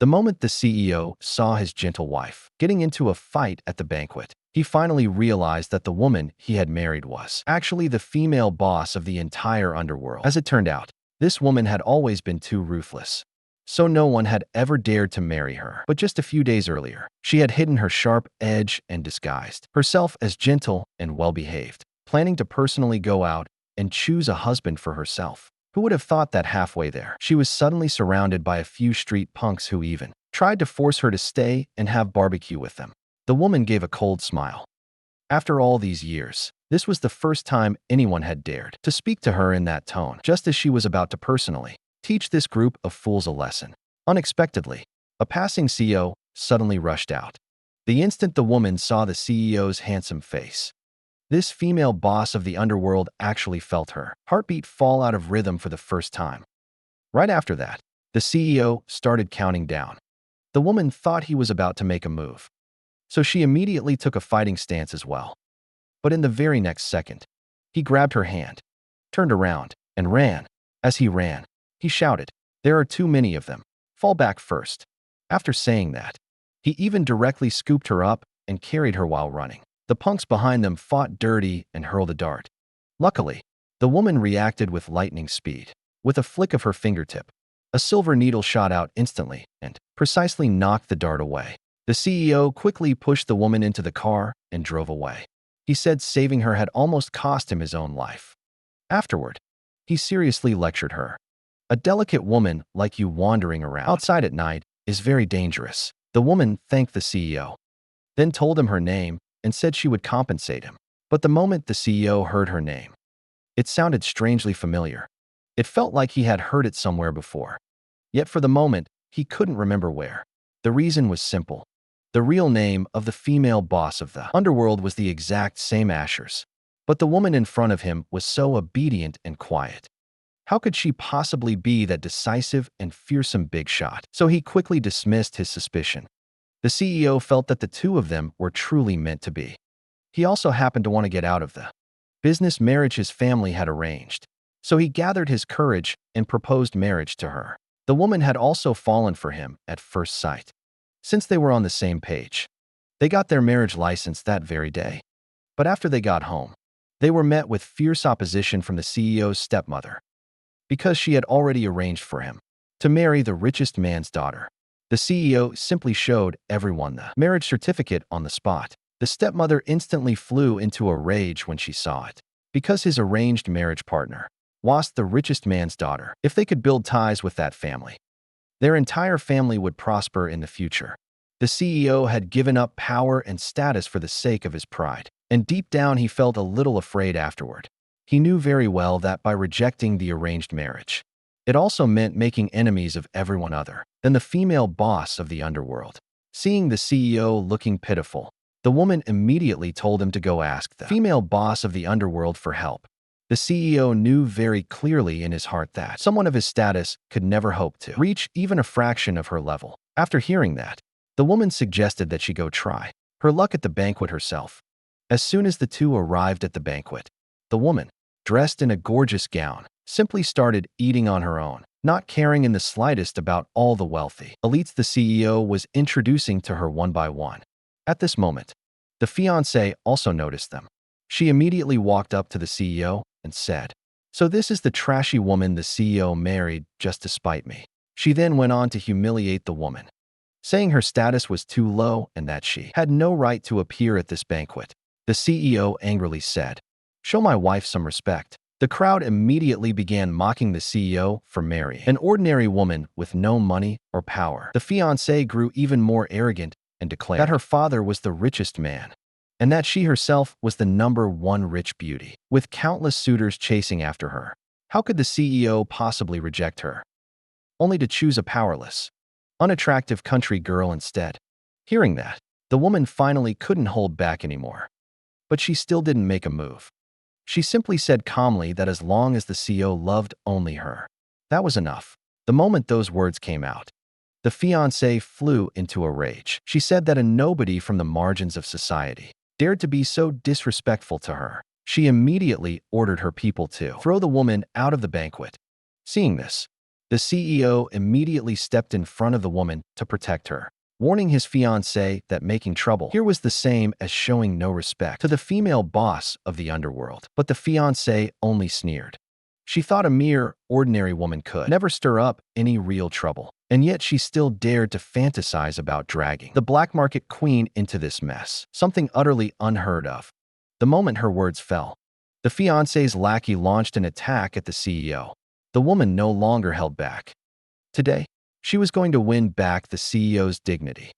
The moment the CEO saw his gentle wife getting into a fight at the banquet, he finally realized that the woman he had married was actually the female boss of the entire underworld. As it turned out, this woman had always been too ruthless, so no one had ever dared to marry her. But just a few days earlier, she had hidden her sharp edge and disguised herself as gentle and well-behaved, planning to personally go out and choose a husband for herself. Who would have thought that halfway there, she was suddenly surrounded by a few street punks who even tried to force her to stay and have barbecue with them. The woman gave a cold smile. After all these years, this was the first time anyone had dared to speak to her in that tone, just as she was about to personally teach this group of fools a lesson. Unexpectedly, a passing CEO suddenly rushed out. The instant the woman saw the CEO's handsome face, this female boss of the underworld actually felt her heartbeat fall out of rhythm for the first time. Right after that, the CEO started counting down. The woman thought he was about to make a move, so she immediately took a fighting stance as well. But in the very next second, he grabbed her hand, turned around, and ran. As he ran, he shouted, "There are too many of them. Fall back first." After saying that, he even directly scooped her up and carried her while running. The punks behind them fought dirty and hurled a dart. Luckily, the woman reacted with lightning speed. With a flick of her fingertip, a silver needle shot out instantly and precisely knocked the dart away. The CEO quickly pushed the woman into the car and drove away. He said saving her had almost cost him his own life. Afterward, he seriously lectured her. "A delicate woman like you wandering around outside at night is very dangerous." The woman thanked the CEO, then told him her name and said she would compensate him. But the moment the CEO heard her name, it sounded strangely familiar. It felt like he had heard it somewhere before. Yet for the moment, he couldn't remember where. The reason was simple. The real name of the female boss of the underworld was the exact same Asher's. But the woman in front of him was so obedient and quiet. How could she possibly be that decisive and fearsome big shot? So he quickly dismissed his suspicion. The CEO felt that the two of them were truly meant to be. He also happened to want to get out of the business marriage his family had arranged, so he gathered his courage and proposed marriage to her. The woman had also fallen for him at first sight. Since they were on the same page, they got their marriage license that very day. But after they got home, they were met with fierce opposition from the CEO's stepmother, because she had already arranged for him to marry the richest man's daughter. The CEO simply showed everyone the marriage certificate on the spot. The stepmother instantly flew into a rage when she saw it, because his arranged marriage partner was the richest man's daughter. If they could build ties with that family, their entire family would prosper in the future. The CEO had given up power and status for the sake of his pride, and deep down he felt a little afraid afterward. He knew very well that by rejecting the arranged marriage, it also meant making enemies of everyone other than the female boss of the underworld. Seeing the CEO looking pitiful, the woman immediately told him to go ask the female boss of the underworld for help. The CEO knew very clearly in his heart that someone of his status could never hope to reach even a fraction of her level. After hearing that, the woman suggested that she go try her luck at the banquet herself. As soon as the two arrived at the banquet, the woman, dressed in a gorgeous gown, simply started eating on her own, not caring in the slightest about all the wealthy elites the CEO was introducing to her one by one. At this moment, the fiancé also noticed them. She immediately walked up to the CEO and said, "So this is the trashy woman the CEO married just to spite me." She then went on to humiliate the woman, saying her status was too low and that she had no right to appear at this banquet. The CEO angrily said, "Show my wife some respect." The crowd immediately began mocking the CEO for marrying an ordinary woman with no money or power. The fiancée grew even more arrogant and declared that her father was the richest man, and that she herself was the #1 rich beauty, with countless suitors chasing after her. How could the CEO possibly reject her, only to choose a powerless, unattractive country girl instead? Hearing that, the woman finally couldn't hold back anymore. But she still didn't make a move. She simply said calmly that as long as the CEO loved only her, that was enough. The moment those words came out, the fiancé flew into a rage. She said that a nobody from the margins of society dared to be so disrespectful to her. She immediately ordered her people to throw the woman out of the banquet. Seeing this, The CEO immediately stepped in front of the woman to protect her, warning his fiancée that making trouble here was the same as showing no respect to the female boss of the underworld. But the fiancée only sneered. She thought a mere, ordinary woman could never stir up any real trouble, and yet she still dared to fantasize about dragging the black market queen into this mess, something utterly unheard of. The moment her words fell, the fiancé's lackey launched an attack at the CEO. The woman no longer held back. Today, she was going to win back the CEO's dignity.